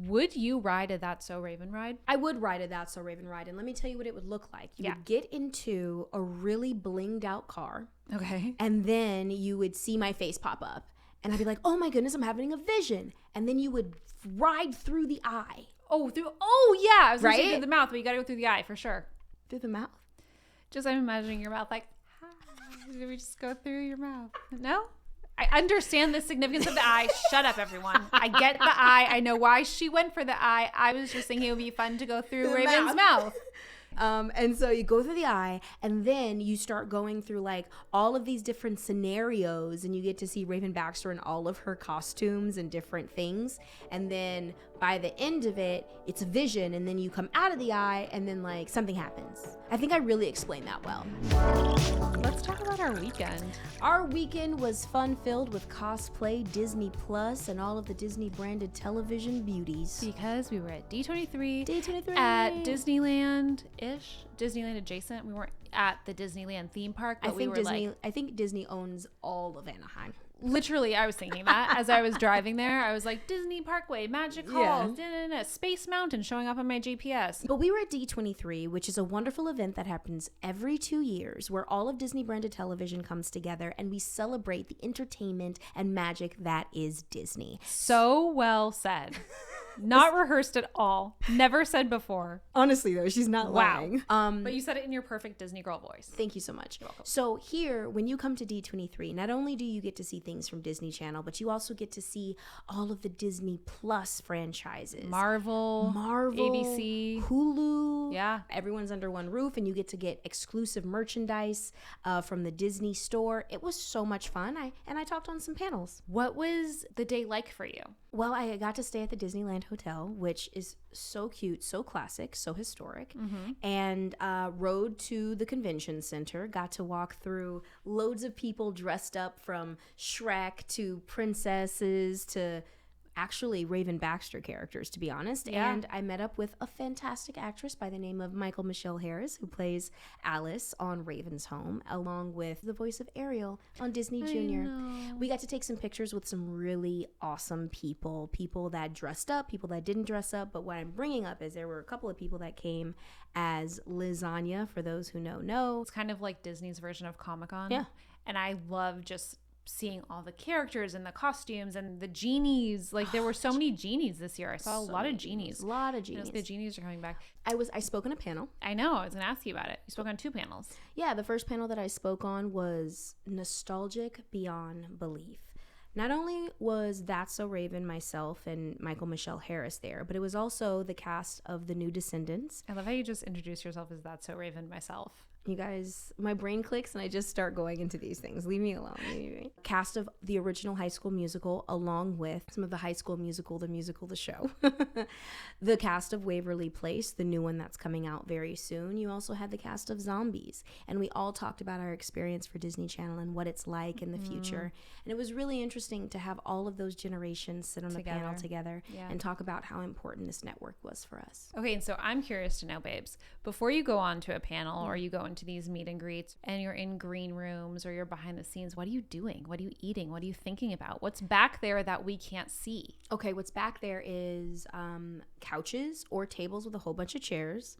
Would you ride a That's So Raven ride? I would ride a That's So Raven ride, and let me tell you what it would look like. You Yeah. would get into a really blinged out car, Okay. and then you would see my face pop up, and I'd be like, oh my goodness, I'm having a vision. And then you would ride through the eye. Oh, yeah. I was going to say Right? through the mouth, but you got to go through the eye for sure. Through the mouth? Just I'm imagining your mouth like, hi. Did we just go through your mouth? No? I understand the significance of the eye. Shut up, everyone. I get the eye. I know why she went for the eye. I was just thinking it would be fun to go through Raven's mouth. And so you go through the eye, and then you start going through like all of these different scenarios, and you get to see Raven Baxter in all of her costumes and different things. And then by the end of it, it's a vision, and then you come out of the eye, and then like something happens. I think I really explained that well. Let's talk about our weekend. Our weekend was fun-filled with cosplay, Disney Plus, and all of the Disney branded television beauties. Because we were at D23. D23 At Disneyland-ish. Disneyland adjacent. We weren't at the Disneyland theme park, but I think Disney owns all of Anaheim. Literally, I was thinking that as I was driving there. I was like, Disney Parkway, Magic Halls, Space Mountain showing up on my GPS. But we were at D23, which is a wonderful event that happens every 2 years where all of Disney branded television comes together and we celebrate the entertainment and magic that is Disney. So well said. Not rehearsed at all. Never said before. Honestly, though, she's not lying. But you said it in your perfect Disney girl voice. Thank you so much. You're welcome. So here, when you come to D23, not only do you get to see things from Disney Channel, but you also get to see all of the Disney Plus franchises. Marvel, ABC, Hulu. Yeah. Everyone's under one roof, and you get to get exclusive merchandise from the Disney store. It was so much fun. I talked on some panels. What was the day like for you? Well, I got to stay at the Disneyland Hotel, which is so cute, so classic, so historic, and rode to the convention center, got to walk through loads of people dressed up from Shrek to princesses to actually Raven Baxter characters, to be honest. Yeah. And I met up with a fantastic actress by the name of Michael Harris, who plays Alice on Raven's Home, along with the voice of Ariel on Disney Junior. We got to take some pictures with some really awesome people that dressed up, people that didn't dress up. But what I'm bringing up is there were a couple of people that came as Lasagna, for those who know. It's kind of like Disney's version of Comic-Con. Yeah. And I love just seeing all the characters and the costumes and the genies. Like there were so many genies this year. I saw a lot of genies. A lot of genies. The genies are coming back. I spoke on a panel. I know. I was going to ask you about it. You spoke on 2 panels. Yeah, the first panel that I spoke on was nostalgic beyond belief. Not only was That's So Raven, myself, and Michael Harris there, but it was also the cast of The New Descendants. I love how you just introduce yourself as That's So Raven, myself. You guys, my brain clicks and I just start going into these things. Leave me alone. Cast of the original High School Musical, along with some of the High School Musical, the show. The cast of Waverly Place, the new one that's coming out very soon. You also had the cast of Zombies. And we all talked about our experience for Disney Channel and what it's like in the future. And it was really interesting to have all of those generations sit on a panel together and talk about how important this network was for us. Okay, and so I'm curious to know, babes, before you go on to a panel or you go into these meet and greets and you're in green rooms or you're behind the scenes, what are you doing? What are you eating? What are you thinking about? What's back there that we can't see? Okay, what's back there is couches or tables with a whole bunch of chairs.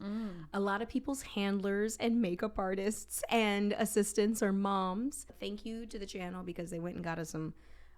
A lot of people's handlers and makeup artists and assistants or moms. Thank you to the channel because they went and got us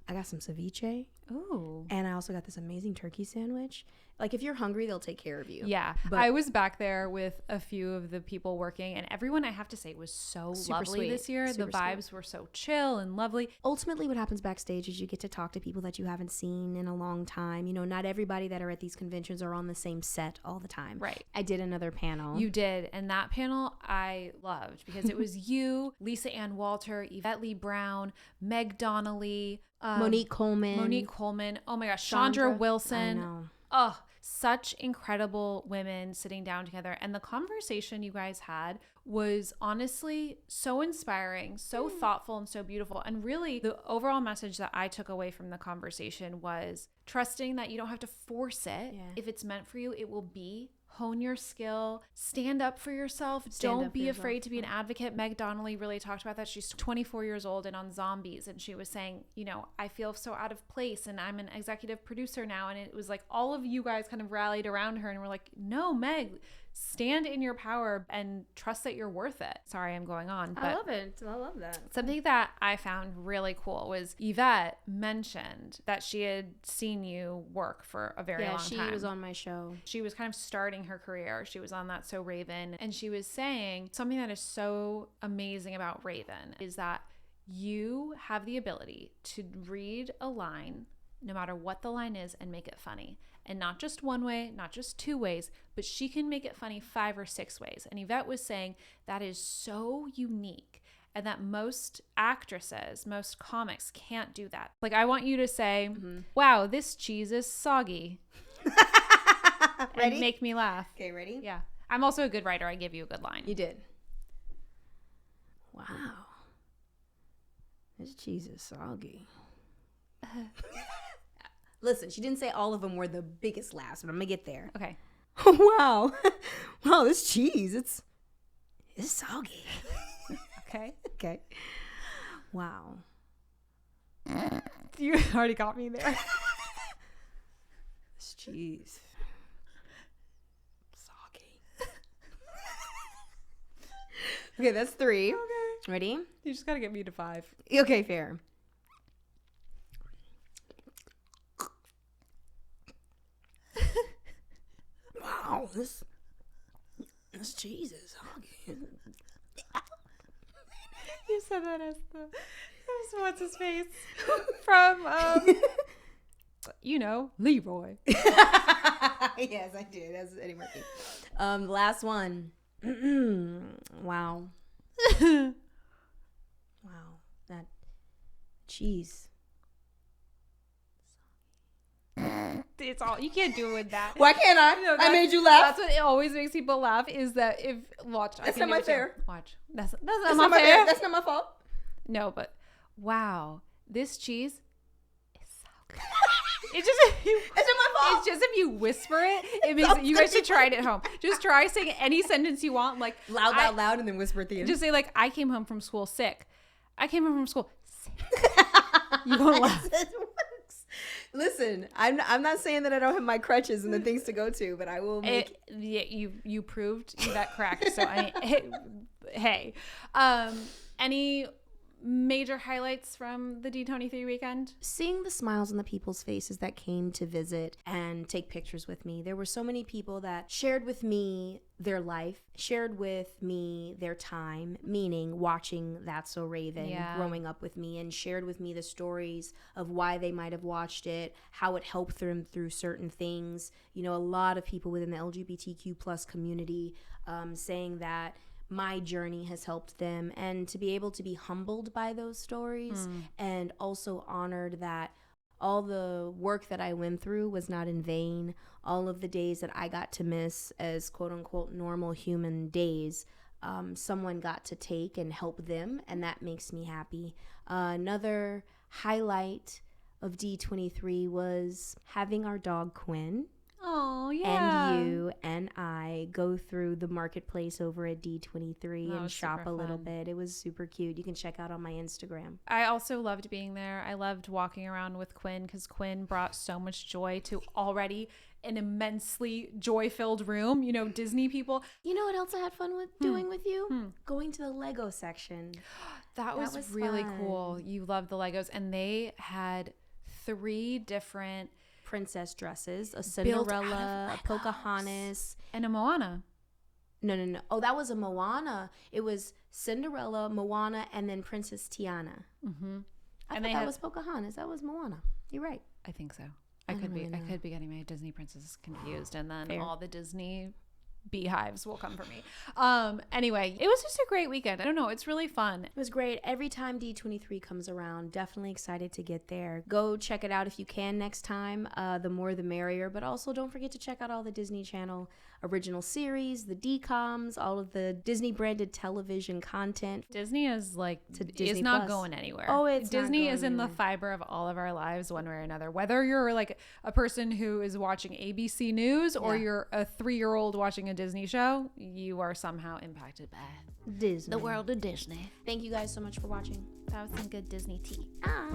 I got some ceviche. Ooh. And I also got this amazing turkey sandwich. Like, if you're hungry, they'll take care of you. Yeah. But I was back there with a few of the people working, and everyone, I have to say, was so lovely sweet. this year. The vibes were so chill and lovely. Ultimately, what happens backstage is you get to talk to people that you haven't seen in a long time. You know, not everybody that are at these conventions are on the same set all the time. Right. I did another panel. You did. And that panel I loved because it was you, Lisa Ann Walter, Yvette Lee Brown, Meg Donnelly, Monique Coleman. Oh my gosh. Chandra Wilson. I know. Oh, such incredible women sitting down together. And the conversation you guys had was honestly so inspiring, so thoughtful, and so beautiful. And really, the overall message that I took away from the conversation was trusting that you don't have to force it. Yeah. If it's meant for you, it will be hone your skill, stand up for yourself. Don't be afraid to be an advocate. Meg Donnelly really talked about that. She's 24 years old and on Zombies. And she was saying, you know, I feel so out of place and I'm an executive producer now. And it was like all of you guys kind of rallied around her and were like, no, Meg, stand in your power and trust that you're worth it. Sorry, I'm going on. But I love it. I love that. Something that I found really cool was Yvette mentioned that she had seen you work for a very long time. Yeah, she was on my show. She was kind of starting her career. She was on that So Raven. And she was saying something that is so amazing about Raven is that you have the ability to read a line, no matter what the line is, and make it funny. And not just one way, not just two ways, but she can make it funny 5 or 6 ways. And Yvette was saying that is so unique and that most actresses, most comics can't do that. Like, I want you to say, wow, this cheese is soggy. Ready? And make me laugh. Okay, ready? Yeah. I'm also a good writer. I give you a good line. You did. Wow. This cheese is soggy. Listen, she didn't say all of them were the biggest laughs, but I'm gonna get there. Okay. Wow. Wow, this cheese, it's soggy. Okay. Okay. Wow. You already got me there. This cheese. Soggy. Okay, that's 3. Okay. Ready? You just gotta get me to 5. Okay, fair. Wow, this cheese is soggy. You said that as what's his face from you know, Leroy. Yes, I did. That's Eddie Murphy. The last one. Wow. Wow, that cheese. It's all you can't do it with that. Why can't I? No, I made you laugh. That's what it always makes people laugh. Is that if watch? That's not my fair. Watch. That's not my fair. That's not my fault. No, but wow, this cheese is so good. It's just if you, It's not my fault. It's just if you whisper it, it makes you guys should try it at home. Just try saying any sentence you want, like loud, out loud, and then whisper at the end. Just say like, I came home from school sick. I came home from school sick. You won't laugh. It works. Listen, I'm not saying that I don't have my crutches and the things to go to, but I will make. Yeah, you proved that correct. So hey, any major highlights from the D23 weekend? Seeing the smiles on the people's faces that came to visit and take pictures with me. There were so many people that shared with me their life, shared with me their time, meaning watching That's So Raven, growing up with me, and shared with me the stories of why they might have watched it, how it helped them through certain things. You know, a lot of people within the LGBTQ plus community saying that my journey has helped them, and to be able to be humbled by those stories and also honored that all the work that I went through was not in vain. All of the days that I got to miss as quote unquote normal human days, someone got to take and help them, and that makes me happy. Another highlight of D23 was having our dog Quinn. Oh, yeah. And you and I go through the marketplace over at D23 and shop a little bit. It was super cute. You can check out on my Instagram. I also loved being there. I loved walking around with Quinn because Quinn brought so much joy to already an immensely joy-filled room. You know, Disney people. You know what else I had fun with doing with you? Going to the Lego section. That was really cool. You loved the Legos. And they had 3 different princess dresses, a Cinderella, a Pocahontas, and a Moana. No. Oh, that was a Moana. It was Cinderella, Moana, and then Princess Tiana. I thought that was Pocahontas. That was Moana. You're right. I think so. I could be getting my Disney princesses confused, and then all the Disney beehives will come for me. Anyway, it was just a great weekend. I don't know. It's really fun. It was great. Every time D23 comes around, definitely excited to get there. Go check it out if you can next time. The more the merrier. But also don't forget to check out all the Disney Channel original series, the DComs, all of the Disney branded television content. Disney is like, is not going anywhere. Oh, it's Disney not is going in the anywhere. fiber of all of our lives one way or another. Whether you're like a person who is watching ABC News or you're a 3-year-old watching a Disney show, you are somehow impacted by Disney. the world of Disney. Thank you guys so much for watching. That was some good Disney tea. Ah.